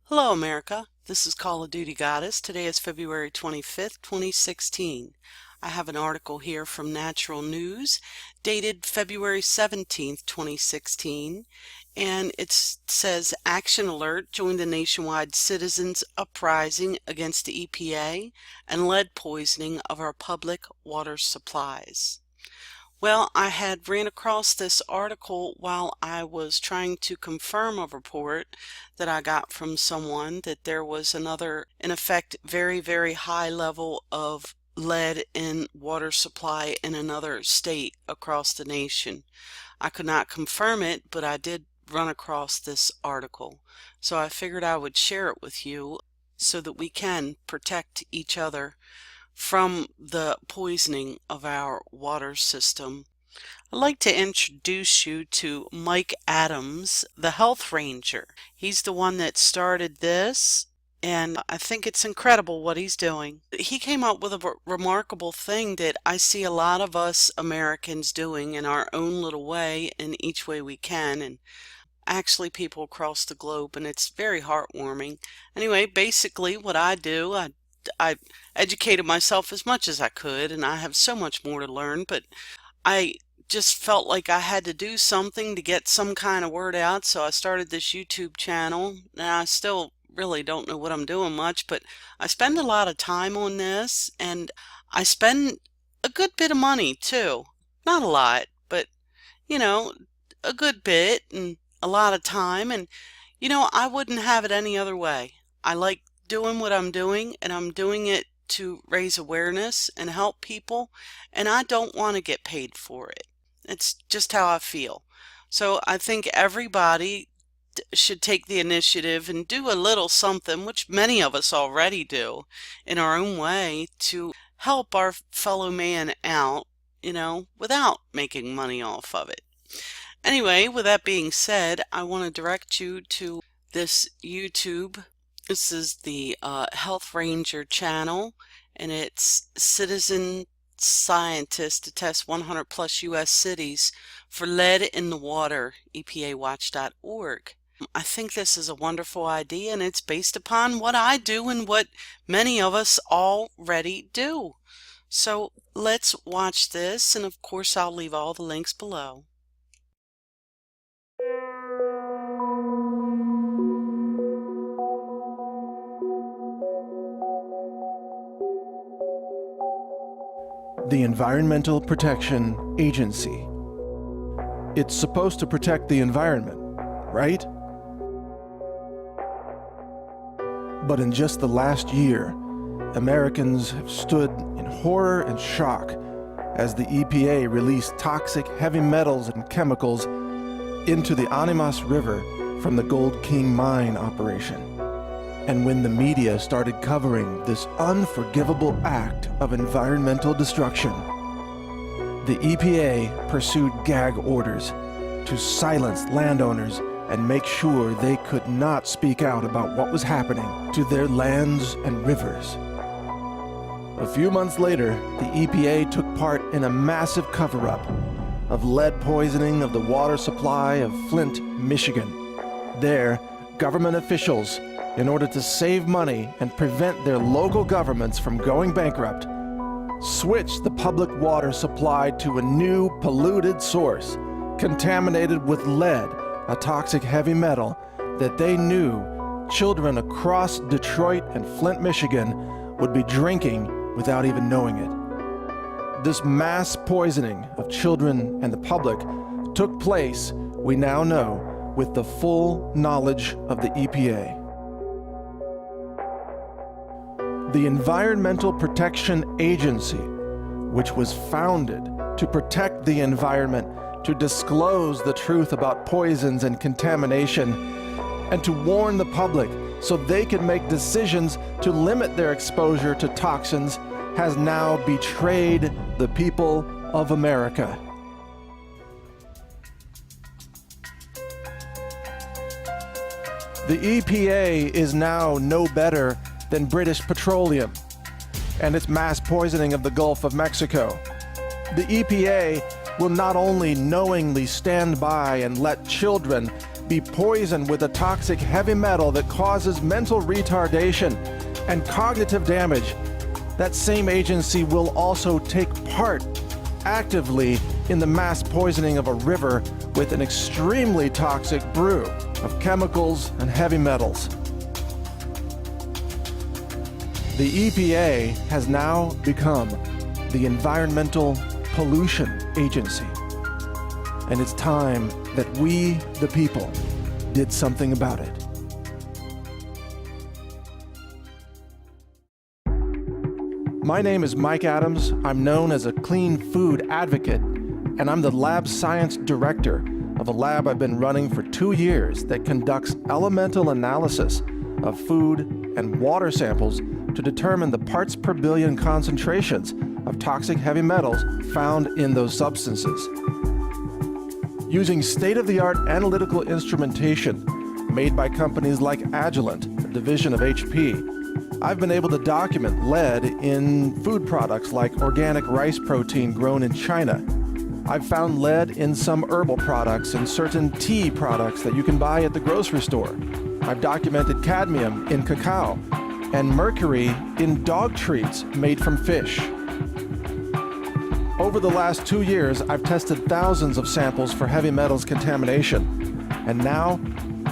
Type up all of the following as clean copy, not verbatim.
Hello, America. This is Call of Duty Goddess. Today is February 25th, 2016. I have an article here from Natural News dated February 17th, 2016, and it says, Action Alert, join the nationwide citizens uprising against the EPA and lead poisoning of our public water supplies. Well, I had ran across this article while I was trying to confirm a report that I got from someone that there was another, in effect, very, very high level of lead in water supply in another state across the nation. I could not confirm it, but I did run across this article. So I figured I would share it with you so that we can protect each other from the poisoning of our water system. I'd like to introduce you to Mike Adams, the health ranger. He's the one that started this, and I think it's incredible what he's doing. He came up with a remarkable thing that I see a lot of us Americans doing in our own little way, in each way we can, and actually people across the globe, and it's very heartwarming. Anyway, basically what I do, I educated myself as much as I could, and I have so much more to learn, but I just felt like I had to do something to get some kind of word out, so I started this YouTube channel. Now, I still really don't know what I'm doing much, but I spend a lot of time on this, and I spend a good bit of money too. Not a lot, but you know, a good bit and a lot of time, and I wouldn't have it any other way. I like doing what I'm doing, and I'm doing it to raise awareness and help people, and I don't want to get paid for it. It's just how I feel. So I think everybody should take the initiative and do a little something, which many of us already do in our own way, to help our fellow man out, without making money off of it. Anyway, with that being said, I want to direct you to this YouTube. This is the Health Ranger channel, and it's citizen scientists to test 100 plus U.S. cities for lead in the water, EPAWatch.org. I think this is a wonderful idea, and it's based upon what I do and what many of us already do. So let's watch this, and of course I'll leave all the links below. The Environmental Protection Agency. It's supposed to protect the environment, right? But in just the last year, Americans have stood in horror and shock as the EPA released toxic heavy metals and chemicals into the Animas River from the Gold King mine operation. And when the media started covering this unforgivable act of environmental destruction, the EPA pursued gag orders to silence landowners and make sure they could not speak out about what was happening to their lands and rivers. A few months later, the EPA took part in a massive cover-up of lead poisoning of the water supply of Flint, Michigan. There, government officials, in order to save money and prevent their local governments from going bankrupt, switched the public water supply to a new polluted source, contaminated with lead, a toxic heavy metal that they knew children across Detroit and Flint, Michigan would be drinking without even knowing it. This mass poisoning of children and the public took place, we now know, with the full knowledge of the EPA. The Environmental Protection Agency, which was founded to protect the environment, to disclose the truth about poisons and contamination, and to warn the public so they can make decisions to limit their exposure to toxins, has now betrayed the people of America. The EPA is now no better than British Petroleum and its mass poisoning of the Gulf of Mexico. The EPA will not only knowingly stand by and let children be poisoned with a toxic heavy metal that causes mental retardation and cognitive damage, that same agency will also take part actively in the mass poisoning of a river with an extremely toxic brew of chemicals and heavy metals. The EPA has now become the Environmental Pollution Agency, and it's time that we, the people, did something about it. My name is Mike Adams. I'm known as a clean food advocate, and I'm the lab science director of a lab I've been running for 2 years that conducts elemental analysis of food and water samples to determine the parts per billion concentrations of toxic heavy metals found in those substances. Using state-of-the-art analytical instrumentation made by companies like Agilent, a division of HP, I've been able to document lead in food products like organic rice protein grown in China. I've found lead in some herbal products and certain tea products that you can buy at the grocery store. I've documented cadmium in cacao and mercury in dog treats made from fish. Over the last 2 years, I've tested thousands of samples for heavy metals contamination, and now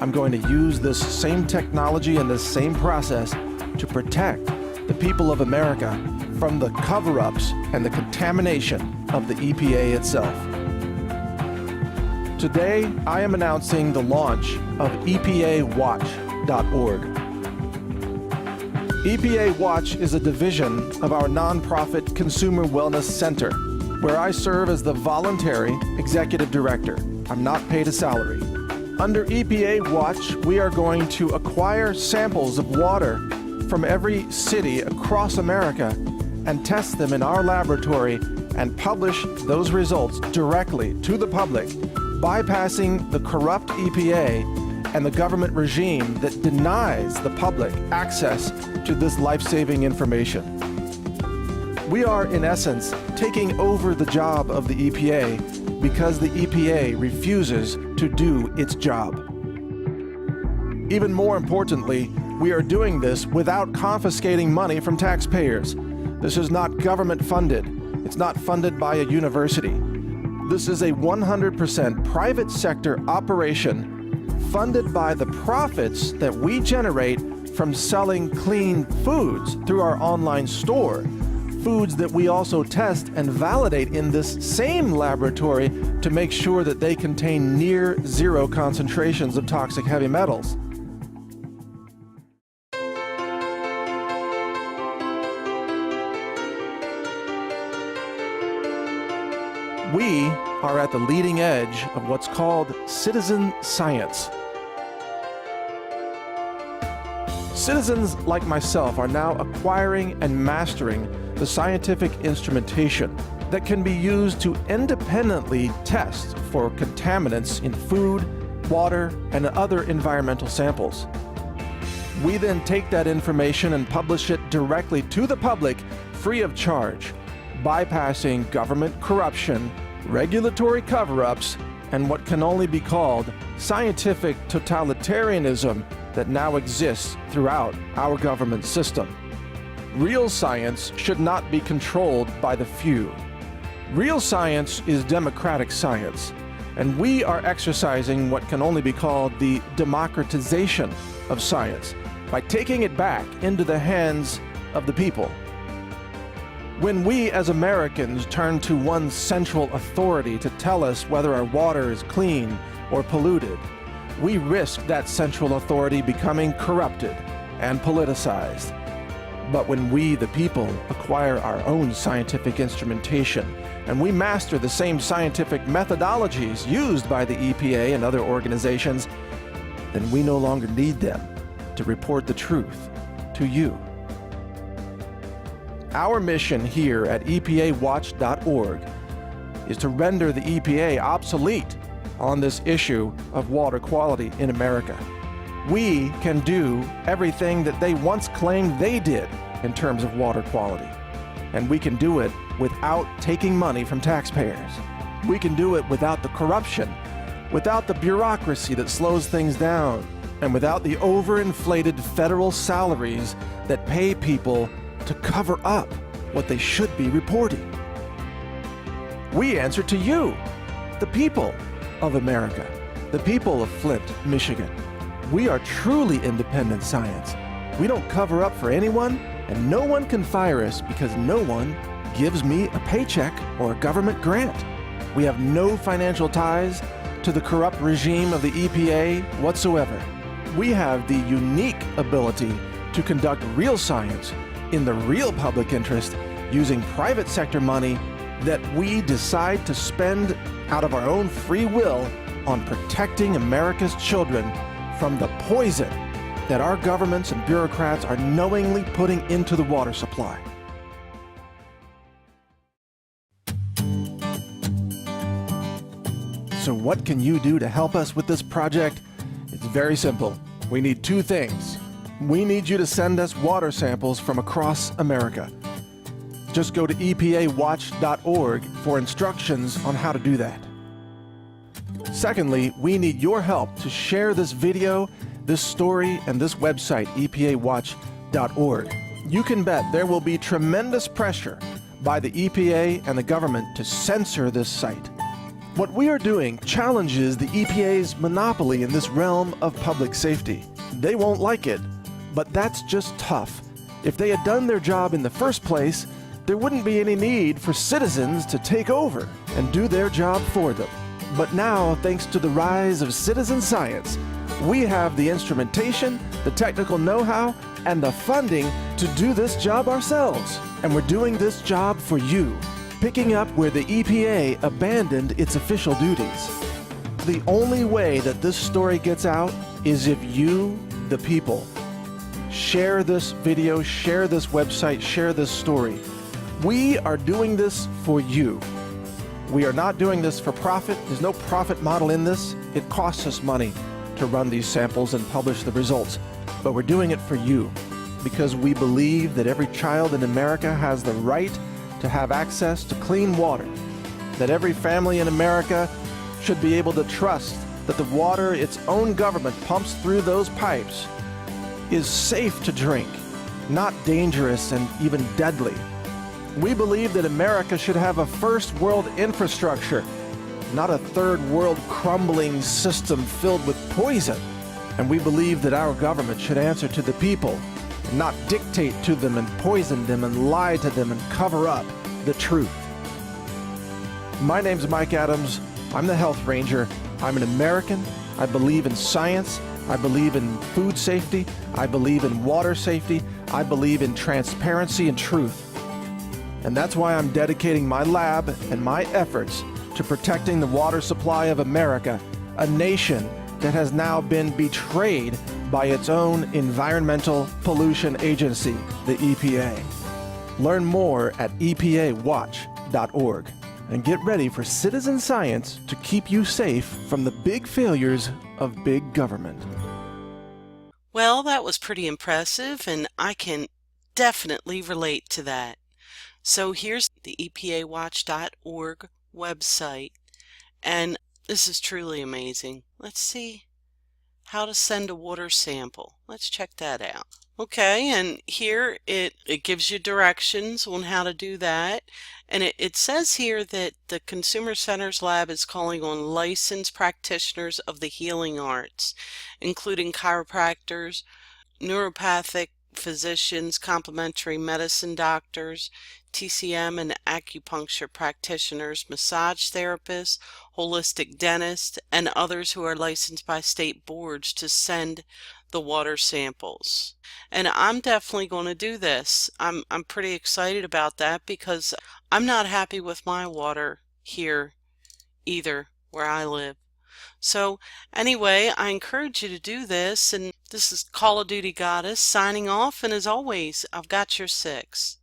I'm going to use this same technology and this same process to protect the people of America from the cover-ups and the contamination of the EPA itself. Today, I am announcing the launch of EPAWatch.org. EPA Watch is a division of our nonprofit Consumer Wellness Center, where I serve as the voluntary executive director. I'm not paid a salary. Under EPA Watch, we are going to acquire samples of water from every city across America and test them in our laboratory and publish those results directly to the public, bypassing the corrupt EPA and the government regime that denies the public access to this life-saving information. We are, in essence, taking over the job of the EPA because the EPA refuses to do its job. Even more importantly, we are doing this without confiscating money from taxpayers. This is not government funded. It's not funded by a university. This is a 100% private sector operation funded by the profits that we generate from selling clean foods through our online store, foods that we also test and validate in this same laboratory to make sure that they contain near zero concentrations of toxic heavy metals. We are at the leading edge of what's called citizen science. Citizens like myself are now acquiring and mastering the scientific instrumentation that can be used to independently test for contaminants in food, water, and other environmental samples. We then take that information and publish it directly to the public free of charge, bypassing government corruption, regulatory cover-ups, and what can only be called scientific totalitarianism that now exists throughout our government system. Real science should not be controlled by the few. Real science is democratic science, and we are exercising what can only be called the democratization of science by taking it back into the hands of the people. When we as Americans turn to one central authority to tell us whether our water is clean or polluted, we risk that central authority becoming corrupted and politicized. But when we, the people, acquire our own scientific instrumentation and we master the same scientific methodologies used by the EPA and other organizations, then we no longer need them to report the truth to you. Our mission here at EPAWatch.org is to render the EPA obsolete on this issue of water quality in America. We can do everything that they once claimed they did in terms of water quality, and we can do it without taking money from taxpayers. We can do it without the corruption without the bureaucracy that slows things down, and without the overinflated federal salaries that pay people to cover up what they should be reporting. We answer to you, the people of America, the people of Flint, Michigan. We are truly independent science. We don't cover up for anyone, and no one can fire us because no one gives me a paycheck or a government grant. We have no financial ties to the corrupt regime of the EPA whatsoever. We have the unique ability to conduct real science in the real public interest using private sector money that we decide to spend out of our own free will on protecting America's children from the poison that our governments and bureaucrats are knowingly putting into the water supply. So what can you do to help us with this project? It's very simple. We need two things. We need you to send us water samples from across America. Just go to EPAWatch.org for instructions on how to do that. Secondly, we need your help to share this video, this story, and this website, EPAWatch.org. You can bet there will be tremendous pressure by the EPA and the government to censor this site. What we are doing challenges the EPA's monopoly in this realm of public safety. They won't like it, but that's just tough. If they had done their job in the first place, there wouldn't be any need for citizens to take over and do their job for them. But now, thanks to the rise of citizen science, we have the instrumentation, the technical know-how, and the funding to do this job ourselves. And we're doing this job for you, picking up where the EPA abandoned its official duties. The only way that this story gets out is if you, the people, share this video, share this website, share this story. We are doing this for you. We are not doing this for profit. There's no profit model in this. It costs us money to run these samples and publish the results. But we're doing it for you because we believe that every child in America has the right to have access to clean water, that every family in America should be able to trust that the water its own government pumps through those pipes is safe to drink, not dangerous and even deadly. We believe that America should have a first world infrastructure, not a third world crumbling system filled with poison. And we believe that our government should answer to the people, not dictate to them and poison them and lie to them and cover up the truth. My name's Mike Adams. I'm the Health Ranger. I'm an American. I believe in science. I believe in food safety. I believe in water safety. I believe in transparency and truth. And that's why I'm dedicating my lab and my efforts to protecting the water supply of America, a nation that has now been betrayed by its own environmental pollution agency, the EPA. Learn more at EPAWatch.org and get ready for citizen science to keep you safe from the big failures of big government. Well, that was pretty impressive, and I can definitely relate to that. So here's the EPAWatch.org website, and this is truly amazing. Let's see how to send a water sample. Let's check that out. Okay, and here it gives you directions on how to do that, and it says here that the Consumer Centers Lab is calling on licensed practitioners of the healing arts, including chiropractors, neuropathic physicians, complementary medicine doctors, TCM and acupuncture practitioners, massage therapists, holistic dentists, and others who are licensed by state boards to send the water samples. And I'm definitely going to do this. I'm pretty excited about that because I'm not happy with my water here either where I live. So anyway, I encourage you to do this, and this is Call of Duty Goddess signing off, and as always, I've got your 6.